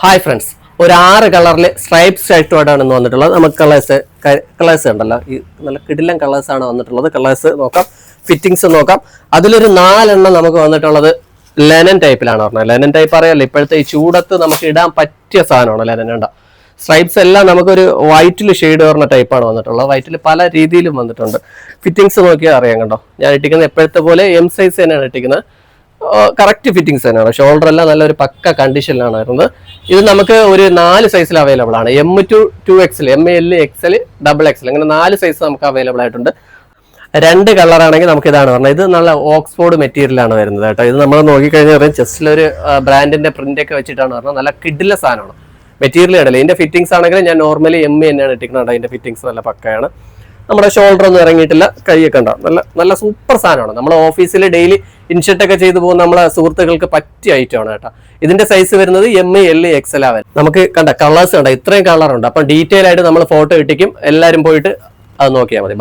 Hi friends, ഒരു 6 കളറിൽ stripe ഷർട്ടുമായിട്ടാണ് ഇന്ന് വന്നിട്ടുള്ളത്. നമുക്ക് കളേഴ്സ് ഉണ്ടല്ലോ, ഈ നല്ല കിടിലൻ കളേഴ്സാണ് വന്നിട്ടുള്ളത്. കളേഴ്സ് നോക്കാം, ഫിറ്റിങ്സ് നോക്കാം. അതിലൊരു 4 നമുക്ക് വന്നിട്ടുള്ളത് ലെനൻ ടൈപ്പിലാണ് പറഞ്ഞത്. ലെനൻ ടൈപ്പ് അറിയാമല്ലോ, ഇപ്പോഴത്തെ ഈ ചൂടത്ത് നമുക്ക് ഇടാൻ പറ്റിയ സാധനമാണ് ലെനൻ. ഉണ്ടോ സ്ട്രൈപ്സ് എല്ലാം നമുക്കൊരു വൈറ്റിൽ ഷെയ്ഡ് വരുന്ന ടൈപ്പാണ് വന്നിട്ടുള്ളത്. വൈറ്റിൽ പല രീതിയിലും വന്നിട്ടുണ്ട്. ഫിറ്റിങ്സ് നോക്കിയാൽ അറിയാം. കണ്ടോ, ഞാൻ ഇട്ടിക്കുന്നത് എപ്പോഴത്തെ പോലെ M സൈസ് തന്നെയാണ് ഇട്ടിക്കുന്നത്. കറക്റ്റ് ഫിറ്റിങ്സ് തന്നെയാണ്. ഷോൾഡർ എല്ലാം നല്ലൊരു പക്ക കണ്ടീഷനിലാണ് വരുന്നത്. ഇത് നമുക്ക് ഒരു 4 സൈസിൽ അവൈലബിൾ ആണ്. M to 2XL, ML, XL, XXL അങ്ങനെ 4 സൈസ് നമുക്ക് അവൈലബിൾ ആയിട്ടുണ്ട്. 2 കളറാണെങ്കിൽ നമുക്ക് ഇതാണ് പറഞ്ഞത്. ഇത് നല്ല ഓക്സ്ഫോർഡ് മെറ്റീരിയലാണ് വരുന്നത് കേട്ടോ. ഇത് നമ്മൾ നോക്കിക്കഴിഞ്ഞാൽ പറയും ജസ്റ്റിലൊരു ബ്രാൻഡിന്റെ പ്രിന്റ് ഒക്കെ വെച്ചിട്ടാണ് പറഞ്ഞത്. നല്ല കിഡിലെ സാധനമാണ്. മെറ്റീരിയൽ ഇടല്ലേ. ഇതിന്റെ ഫിറ്റിങ്സ് ആണെങ്കിൽ ഞാൻ നോർമലി M തന്നെയാണ് ഇട്ടിക്കുന്നത്. അതിന്റെ ഫിറ്റിങ്സ് നല്ല പക്കയാണ്. നമ്മുടെ ഷോൾഡർ ഒന്നും ഇറങ്ങിയിട്ടില്ല, കൈയൊക്കെ ഉണ്ടാവും. നല്ല സൂപ്പർ സാധനമാണ്. നമ്മൾ ഓഫീസിൽ ഡെയിലി ഇൻഷർട്ട് ഒക്കെ ചെയ്തു പോകുന്ന നമ്മളെ സുഹൃത്തുക്കൾക്ക് പറ്റിയ ഐറ്റമാണ് കേട്ടോ. ഇതിന്റെ സൈസ് വരുന്നത് ML, XL ആവും. നമുക്ക് കണ്ട കളേഴ്സ് കണ്ട ഇത്രയും കളറുണ്ട്. അപ്പം ഡീറ്റെയിൽ ആയിട്ട് നമ്മൾ ഫോട്ടോ ഇട്ടിക്കും. എല്ലാവരും പോയിട്ട് അത് നോക്കിയാൽ മതി. ബൈ.